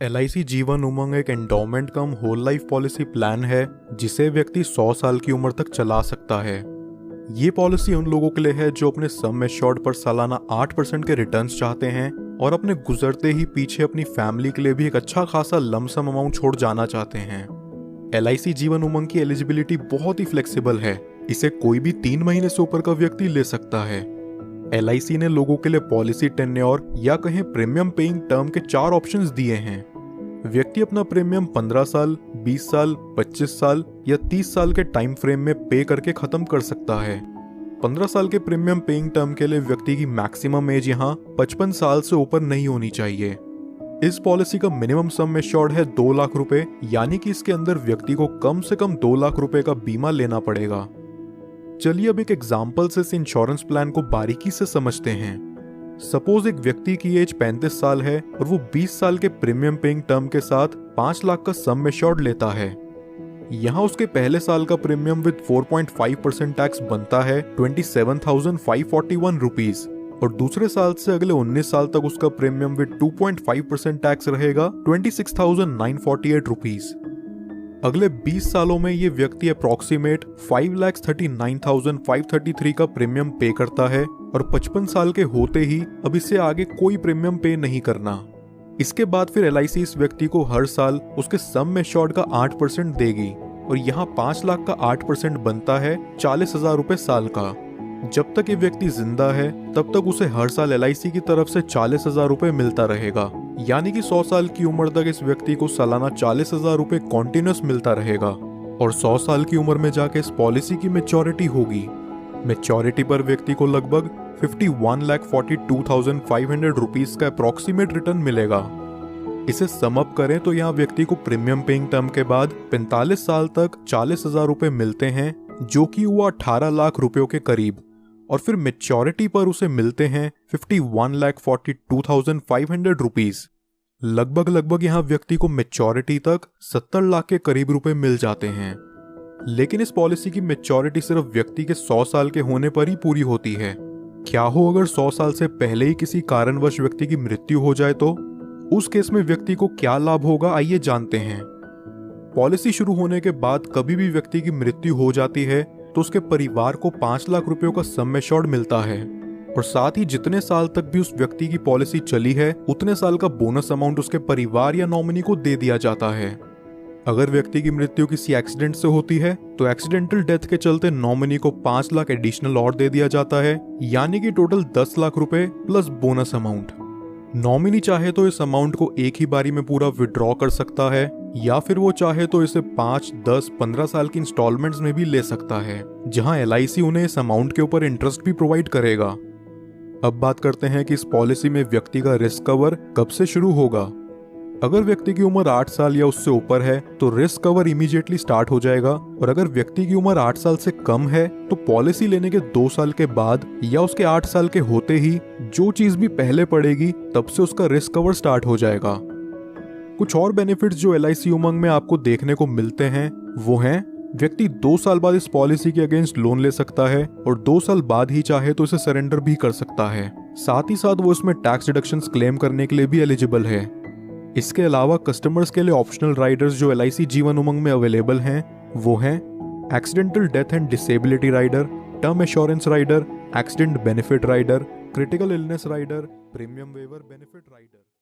LIC Jeevan Umang एक endowment कम whole life policy plan है जिसे व्यक्ति 100 साल की उम्र तक चला सकता है। ये पॉलिसी उन लोगों के लिए है जो अपने सम एश्योर्ड पर सालाना 8% के रिटर्न्स चाहते हैं और अपने गुजरते ही पीछे अपनी फैमिली के लिए भी एक अच्छा खासा लमसम अमाउंट छोड़ जाना चाहते हैं। LIC जीवन उमंग की एलिजिबिलिटी बहुत ही फ्लेक्सिबल है। इसे कोई भी 3 महीने से ऊपर का व्यक्ति ले सकता है। LIC ने लोगों के लिए पॉलिसी टेन्योर या कहें प्रीमियम पेइंग टर्म के 4 ऑप्शंस दिए हैं। व्यक्ति अपना प्रीमियम 15 साल, 20 साल, 25 साल या 30 साल के टाइम फ्रेम में पे करके खत्म कर सकता है। 15 साल के प्रीमियम पेइंग टर्म के लिए व्यक्ति की मैक्सिमम एज यहाँ 55 साल से ऊपर नहीं होनी चाहिए। इस पॉलिसी का मिनिमम सम एश्योर्ड है 2 लाख रुपए, यानी कि इसके अंदर व्यक्ति को कम से कम 2 लाख रुपए का बीमा लेना पड़ेगा। चलिए अब एक एग्जाम्पल से इस इंश्योरेंस प्लान को बारीकी से समझते हैं। सपोज एक व्यक्ति की एज 35 साल है और वो 20 साल के प्रीमियम पेइंग टर्म के साथ 5 लाख का सम एश्योर्ड लेता है। यहाँ उसके पहले साल का प्रीमियम विद 4.5% टैक्स बनता है 27,541 रुपीज और दूसरे साल से अगले 19 साल तक उसका प्रीमियम विद 2.5% टैक्स रहेगा 26,948 रुपीज। अगले 20 सालों में ये व्यक्ति अप्रॉक्सीमेट 5,39,533 का प्रीमियम पे करता है और 55 साल के होते ही अब इससे आगे कोई प्रीमियम पे नहीं करना। इसके बाद फिर LIC इस व्यक्ति को हर साल उसके सम एश्योर्ड का 8% देगी और यहाँ 5 लाख का 8% बनता है 40,000 रुपए साल का। जब तक ये व्यक्ति जिंदा है तब तक उसे हर साल LIC की तरफ से 40,000 रुपए मिलता रहेगा, यानी कि 100 साल की उम्र तक इस व्यक्ति को सालाना 40,000 रुपए कॉन्टिन्यूस मिलता रहेगा और 100 साल की उम्र में जाके इस पॉलिसी की मैच्योरिटी होगी। मैच्योरिटी पर व्यक्ति को लगभग 51,42,500 रुपीज का अप्रॉक्सीमेट रिटर्न मिलेगा। इसे सम अप करें तो यहाँ व्यक्ति को प्रीमियम पेइंग टर्म के बाद 45 साल तक 40,000 रुपए मिलते हैं, जो कि हुआ 18 लाख रुपयों के करीब, और फिर मैच्योरिटी पर उसे मिलते हैं 51,42,500 रुपीज। लगभग यहाँ व्यक्ति को मैच्योरिटी तक 70 लाख के करीब रुपए मिल जाते हैं। लेकिन इस पॉलिसी की मैच्योरिटी सिर्फ व्यक्ति के 100 साल के होने पर ही पूरी होती है। क्या हो अगर 100 साल से पहले ही किसी कारणवश व्यक्ति की मृत्यु हो जाए तो उस केस में व्यक्ति को क्या लाभ होगा, आइए जानते हैं। पॉलिसी शुरू होने के बाद कभी भी व्यक्ति की मृत्यु हो जाती है तो उसके परिवार को 5 लाख रुपयों का सम एश्योर्ड मिलता है और साथ ही जितने साल तक भी उस व्यक्ति की पॉलिसी चली है उतने साल का बोनस अमाउंट उसके परिवार या नॉमिनी को दे दिया जाता है। अगर व्यक्ति की मृत्यु किसी एक्सीडेंट से होती है तो एक्सीडेंटल डेथ के चलते नॉमिनी को 5 लाख एडिशनल और दे दिया जाता है, यानी कि टोटल 10 लाख रुपए प्लस बोनस अमाउंट। नॉमिनी चाहे तो इस अमाउंट को एक ही बारी में पूरा विड्रॉ कर सकता है या फिर वो चाहे तो इसे 5, 10, 15 साल की इंस्टॉलमेंट्स में भी ले सकता है, जहां LIC उन्हें इस अमाउंट के ऊपर इंटरेस्ट भी प्रोवाइड करेगा। अब बात करते हैं कि इस पॉलिसी में व्यक्ति का रिस्क कवर कब से शुरू होगा। अगर व्यक्ति की उम्र 8 साल या उससे ऊपर है तो रिस्क कवर इमीडिएटली स्टार्ट हो जाएगा और अगर व्यक्ति की उम्र 8 साल से कम है तो पॉलिसी लेने के 2 साल के बाद या उसके 8 साल के होते ही जो चीज भी पहले पड़ेगी तब से उसका रिस्क कवर स्टार्ट हो जाएगा। कुछ और बेनिफिट्स जो LIC उमंग में आपको देखने को मिलते हैं वो हैं, व्यक्ति 2 साल बाद इस पॉलिसी के अगेंस्ट लोन ले सकता है और 2 साल बाद ही चाहे तो इसे सरेंडर भी कर सकता है। साथ ही साथ वो इसमें टैक्स डिडक्शंस क्लेम करने के लिए भी एलिजिबल है। इसके अलावा कस्टमर्स के लिए ऑप्शनल राइडर्स जो LIC जीवन उमंग में अवेलेबल हैं वो हैं accidental death and disability rider, term assurance rider, accident benefit rider, critical illness rider, premium waiver benefit rider.